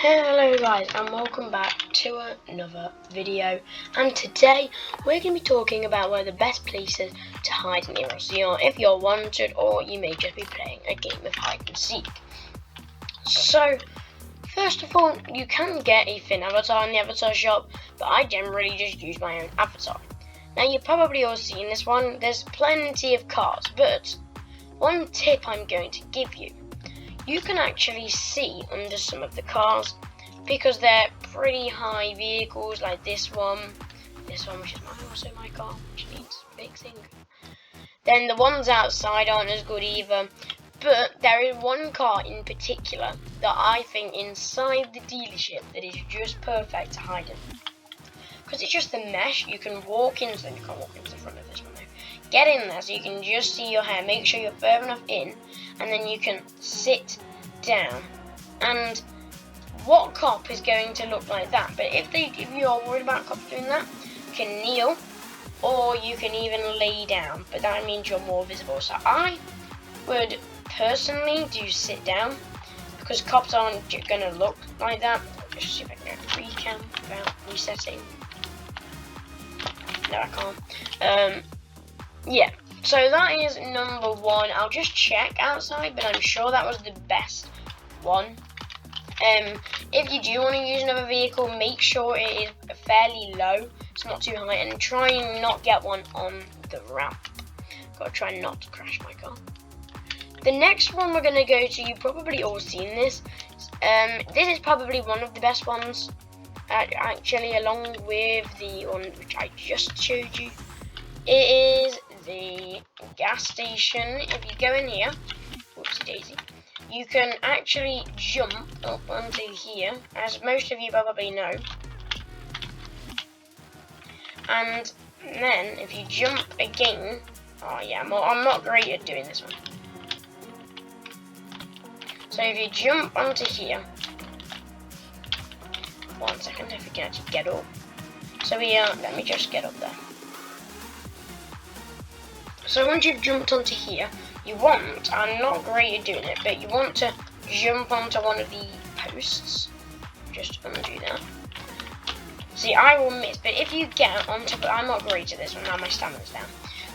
Hello guys, and welcome back to another video, and today we're going to be talking about one of the best places to hide in Attribution if you're wanted or you may just be playing a game of hide and seek. So first of all, you can get a thin avatar in the avatar shop, but I generally just use my own avatar. Now you've probably all seen this one. There's plenty of cars, but one tip I'm going to give you: you can actually see under some of the cars because they're pretty high vehicles, like this one which is also my car, which needs fixing. Then the ones outside aren't as good either, but there is one car in particular that I think inside the dealership that is just perfect to hide in, because it's just the mesh. You can walk in, so you can't walk into the front of this one though. Get in there so you can just see your hair. Make sure you're far enough in, and then you can sit down. And what cop is going to look like that? But if you're worried about cops doing that, you can kneel, or you can even lay down, but that means you're more visible. So I would personally do sit down, because cops aren't going to look like that. Just see if I can go recam without resetting. No, I can't. Yeah, so that is number one. I'll just check outside, but I'm sure that was the best one. If you do want to use another vehicle, make sure it is fairly low, it's not too high, and try and not get one on the ramp. Gotta try not to crash my car. The next one we're going to go to, you've probably all seen this. This is probably one of the best ones, actually, along with the one which I just showed you. It is the gas station. If you go in here, whoopsie daisy, you can actually jump up onto here, as most of you probably know. And then if you jump again, oh yeah, I'm not great at doing this one. So if you jump onto here, 1 second, if we can actually get up. So let me just get up there. So once you've jumped onto here, you want, I'm not great at doing it, but you want to jump onto one of the posts. Just undo that. See, I will miss, but if you get on top of, I'm not great at this one, now my stamina's down.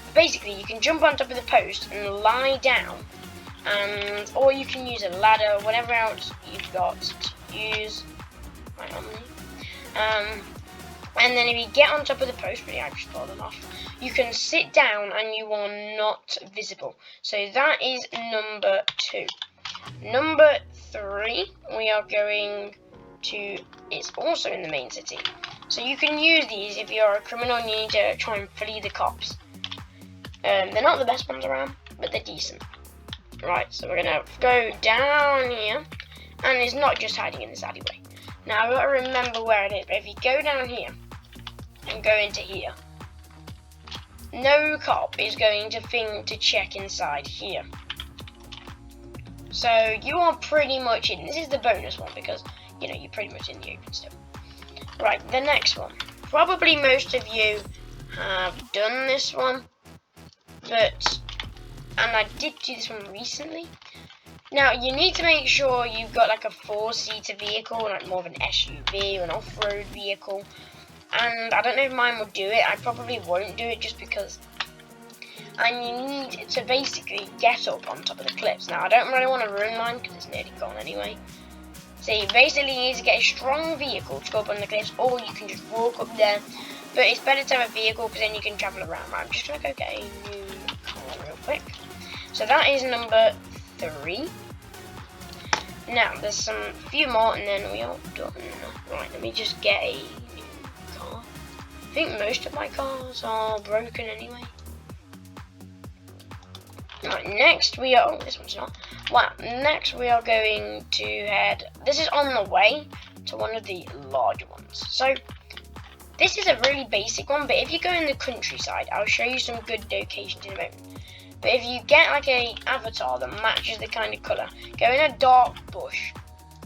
But basically, you can jump on top of the post and lie down, or you can use a ladder, whatever else you've got to use. Right on me. And then if you get on top of the post, really, I've just fallen off, you can sit down and you are not visible. So that is number 2. Number 3, we are going to, it's also in the main city. So you can use these if you're a criminal and you need to try and flee the cops. They're not the best ones around, but they're decent. Right, so we're going to go down here, and it's not just hiding in this alleyway. Now I've got to remember where it is, but if you go down here and go into here, no cop is going to think to check inside here. So you are pretty much in. This is the bonus one because, you know, you're pretty much in the open still. Right, the next one. Probably most of you have done this one, and I did do this one recently. Now, you need to make sure you've got like a 4-seater vehicle, like more of an SUV or an off-road vehicle. And I don't know if mine will do it. I probably won't do it just because I need to basically get up on top of the cliffs. Now, I don't really want to ruin mine because it's nearly gone anyway. So you basically need to get a strong vehicle to go up on the cliffs, or you can just walk up there. But it's better to have a vehicle because then you can travel around. Right, I'm just going to go get a new car real quick. So that is number 3. Now, there's some few more and then we are done. Right, let me just get a new car. I think most of my cars are broken anyway. Right, next we are, oh, this one's not. Wow, next we are going to head, this is on the way to one of the larger ones. So, this is a really basic one, but if you go in the countryside, I'll show you some good locations in a moment. But if you get like a avatar that matches the kind of colour, go in a dark bush,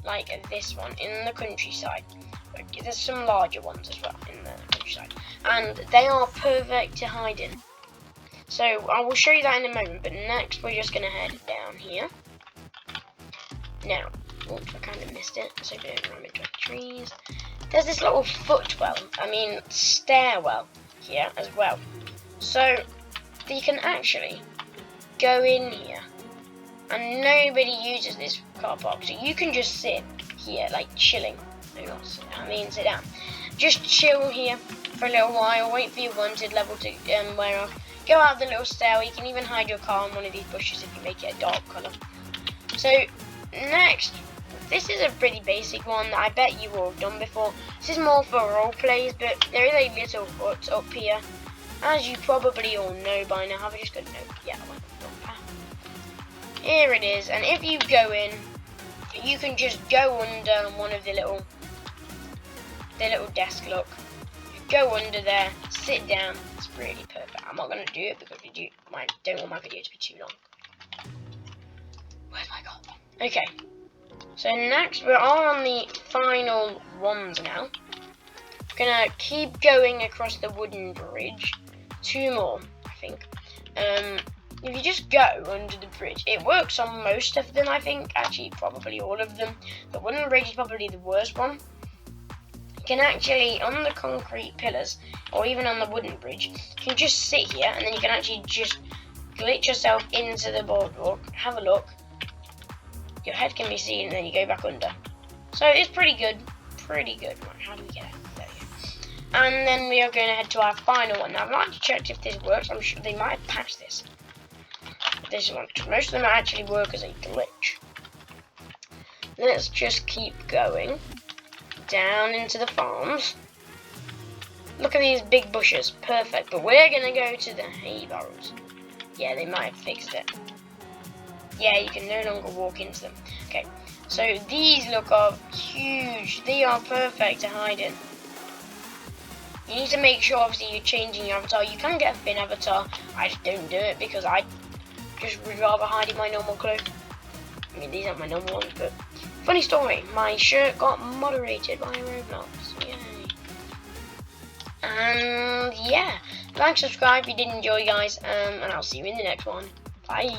like this one, in the countryside. There's some larger ones as well in the countryside, and they are perfect to hide in. So I will show you that in a moment, but next we're just going to head down here. Now, Oops, I kind of missed it, so don't run into trees. There's this little stairwell here as well. So you can actually go in here, and nobody uses this car park, so you can just sit here, like chilling. No, not sit, sit down. Just chill here for a little while, wait for your wanted level to wear off. Go out the little stairwell. You can even hide your car in one of these bushes if you make it a dark colour. So next, this is a pretty basic one that I bet you all have done before. This is more for role plays, but there is a little hut up here, as you probably all know by now. Have I just got no? Yeah, I went the wrong path. Here it is, and if you go in, you can just go under one of the little desk. Look, go under there, sit down. It's really perfect. I'm not gonna do it because I don't want my video to be too long. Where's my car? Okay. So next, we're on the final ones now. We're gonna keep going across the wooden bridge. 2 more, I think. If you just go under the bridge, it works on most of them, I think. Actually, probably all of them. The wooden bridge is probably the worst one. You can actually, on the concrete pillars, or even on the wooden bridge, you can just sit here, and then you can actually just glitch yourself into the boardwalk, have a look. Your head can be seen, and then you go back under. So it's pretty good. Pretty good. Right, how do we get it? There we go. And then we are going to head to our final one. Now, I've not checked if this works. I'm sure they might have patched this. This one, most of them actually work as a glitch. Let's just keep going down into the farms. Look at these big bushes. Perfect. But we're going to go to the hay barrels. Yeah, they might have fixed it. Yeah, you can no longer walk into them. Okay, so these look huge. They are perfect to hide in. You need to make sure, obviously, you're changing your avatar. You can get a thin avatar. I just don't do it because I just would rather hide in my normal clothes. I mean, these aren't my normal ones, but funny story. My shirt got moderated by Roblox. Yay. And yeah, like, subscribe if you did enjoy, guys. And I'll see you in the next one. Bye.